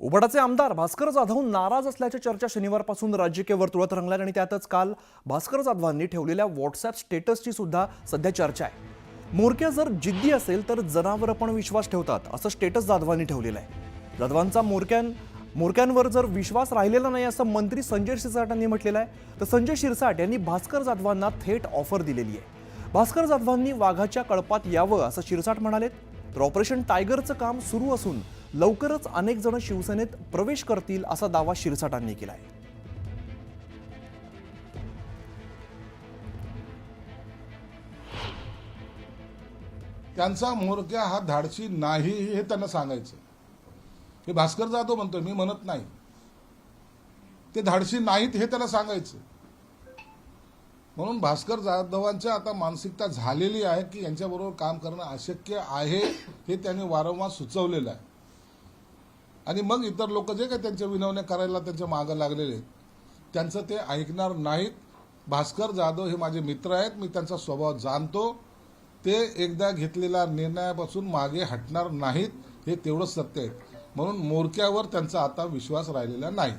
उबाटाचे आमदार भास्कर जाधव नाराज असल्याच्या चर्चा शनिवारपासून राजकीय वर्तुळात रंगल्या आणि त्यातच काल भास्कर जाधवांनी ठेवलेल्या व्हॉट्सअॅप स्टेटसची सुद्धा सध्या चर्चा आहे। मोरक्या जर जिद्दी असेल तर जनावर पण विश्वास ठेवतात असं स्टेटस जाधवांनी ठेवलेलं आहे। जाधवांचा मोरक्यांवर जर विश्वास राहिलेला नाही असं मंत्री संजय शिरसाट यांनी म्हटलेलं आहे। तर संजय शिरसाट यांनी भास्कर जाधवांना थेट ऑफर दिलेली आहे। भास्कर जाधवांनी वाघाच्या कळपात यावं असं शिरसाट म्हणाले। तर ऑपरेशन टायगरचं काम सुरू असून लवकरच अनेक जण शिवसेनेत प्रवेश करतील असा दावा शिरसाटांनी केला आहे। त्यांचा मोरक्या हा धाडसी नाही हे त्यांना सांगायचं। हे भास्कर जाधव म्हणतोय, मी म्हणत नाही। ते धाडसी नाहीत हे त्याला सांगायचं। म्हणून भास्कर जाधवांच्या आता मानसिकता झालेली आहे की यांच्याबरोबर काम करणं अशक्य आहे हे त्यांनी वारंवार सुचवलेलं आहे। आणि मग इतर लोक जे काही त्यांच्या विनवण्या करायला त्यांच्या मागे लागलेले आहेत त्यांचं ते ऐकणार नाहीत। भास्कर जाधव हे माझे मित्र आहेत, मी त्यांचा स्वभाव जाणतो। ते एकदा घेतलेल्या निर्णयापासून मागे हटणार नाहीत हे तेवढंच सत्य आहे। म्हणून मोरक्यावर त्यांचा आता विश्वास राहिलेला नाही।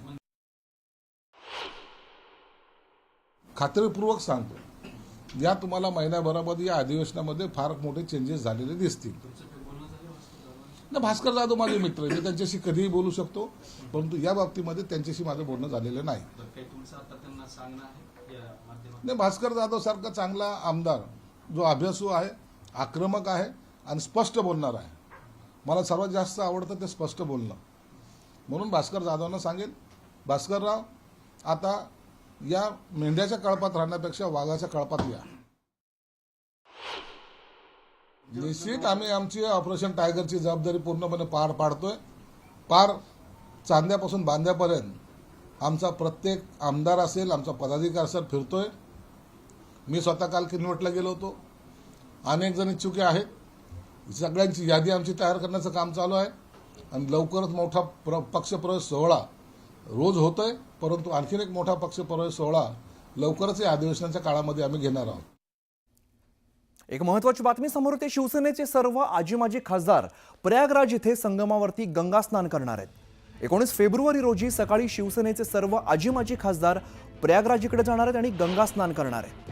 खात्रीपूर्वक सांगतो, या तुम्हाला महिन्याभरामध्ये या अधिवेशनामध्ये फार मोठे चेंजेस झालेले दिसतील। भास्कर जाधव माझे मित्र आहे, मी त्यांच्याशी कधीही बोलू शकतो, परंतु या बाबतीमध्ये त्यांच्याशी माझं बोलणं झालेलं नाही। भास्कर जाधव सारखा चांगला आमदार जो अभ्यासू आहे, आक्रमक आहे आणि स्पष्ट बोलणार आहे, मला सर्वात जास्त आवडतं ते स्पष्ट बोलणं। म्हणून भास्कर जाधवांना सांगेल, भास्करराव आता या मेंढ्याच्या कळपात राहण्यापेक्षा वाघाच्या कळपात या। निश्चित आम्ही आमची ऑपरेशन टायगरची जबाबदारी पूर्णपणे पार पाडतोय। पार चांद्यापासून बांद्यापर्यंत आमचा प्रत्येक आमदार असेल, आमचा पदाधिकारी असेल फिरतोय। मी स्वतः काल किनवटला गेलो होतो, अनेक जण इच्छुके आहेत, सगळ्यांची यादी आमची तयार करण्याचं काम चालू आहे आणि लवकरच मोठा पक्षप्रवेश सोहळा रोज होतोय, परंतु आणखीन एक मोठा पक्षप्रवेश सोहळा लवकरच या अधिवेशनाच्या काळामध्ये आम्ही घेणार आहोत। एक महत्त्वाची बातमी समोर येते, शिवसेनेचे सर्व आजी-माजी खासदार प्रयागराज येथे संगमावरती गंगा स्नान करणार आहेत। 19 फेब्रुवारी रोजी सकाळी शिवसेनेचे सर्व आजी-माजी खासदार प्रयागराज इकडे जाणार आहेत आणि गंगा स्नान करणार आहेत।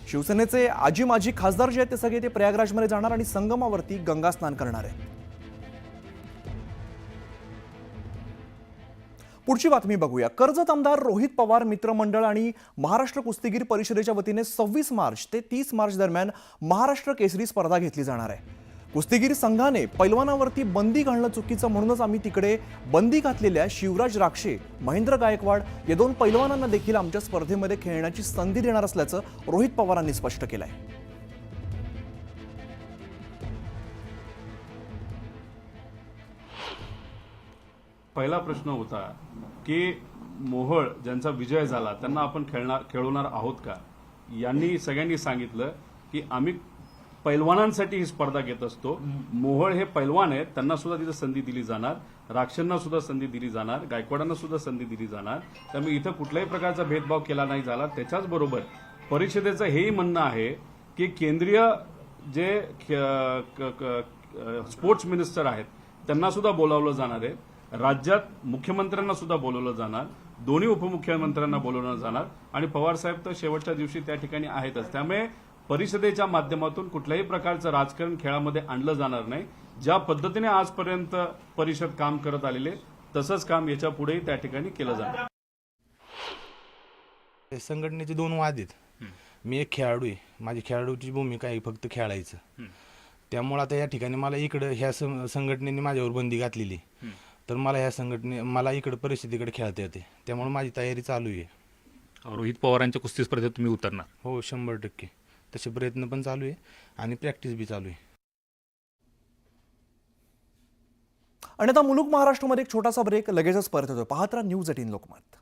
शिवसेनेचे आजी-माजी खासदार जे आहेत ते सगळे ते प्रयागराजमध्ये जाणार आणि संगमावरती गंगा स्नान करणार आहेत। पुढची बातमी बघूया। कर्जत आमदार रोहित पवार मित्रमंडळ आणि महाराष्ट्र कुस्तीगीर परिषदेच्या वतीने 26 मार्च ते 30 मार्च दरम्यान महाराष्ट्र केसरी स्पर्धा घेतली जाणार आहे। कुस्तीगीर संघाने पैलवानावरती बंदी घालणं चुकीचं म्हणूनच आम्ही तिकडे बंदी घातलेल्या शिवराज राक्षे, महेंद्र गायकवाड या दोन पैलवानांना देखील आमच्या स्पर्धेमध्ये खेळण्याची संधी देणार असल्याचं रोहित पवारांनी स्पष्ट केलं आहे। पहिला प्रश्न होता की मोहोळ ज्यांचा विजय झाला त्यांना आपण खेळवणार आहोत का। यांनी सगळ्यांनी सांगितलं की आम्ही पैलवानांसाठी ही स्पर्धा घेत असतो। मोहोळ हे पैलवान आहेत, त्यांना सुद्धा तिथे संधी दिली जाणार, राक्षांना सुद्धा संधी दिली जाणार, गायकवाडांना सुद्धा संधी दिली जाणार। त्यामुळे इथं कुठल्याही प्रकारचा भेदभाव केला नाही झाला। त्याच्याच बरोबर परिषदेचं हेही म्हणणं आहे की केंद्रीय जे स्पोर्ट्स मिनिस्टर आहेत त्यांना सुद्धा बोलावलं जाणार आहे, राज्यात मुख्यमंत्र्यांना सुद्धा बोलवलं जाणार, दोन्ही उपमुख्यमंत्र्यांना बोलवलं जाणार आणि पवार साहेब तर शेवटच्या दिवशी त्या ठिकाणी आहेतच। त्यामुळे परिषदेच्या माध्यमातून कुठल्याही प्रकारचं राजकारण खेळामध्ये आणलं जाणार नाही। ज्या पद्धतीने आजपर्यंत परिषद काम करत आलेले तसंच काम याच्या पुढेही त्या ठिकाणी केलं जाणार। संघटनेचे दोन वाद आहेत। मी एक खेळाडू आहे, माझी खेळाडूची भूमिका आहे फक्त खेळायचं। त्यामुळे आता या ठिकाणी मला इकडे ह्या संघटनेने माझ्यावर बंदी घातलेली, तर मला ह्या मला इकडे परिस्थितीकडे खेळता येते, त्यामुळे माझी तयारी चालू आहे। रोहित पवारांच्या कुस्ती स्पर्धेत तुम्ही उतरणार? हो, 100%। तसे प्रयत्न पण चालू आहे आणि प्रॅक्टिस बी चालू आहे। आणि आता मुलुक महाराष्ट्रामध्ये एक छोटासा ब्रेक, लगेचच परत येतो। पाहत राहा न्यूज 18 लोकमत।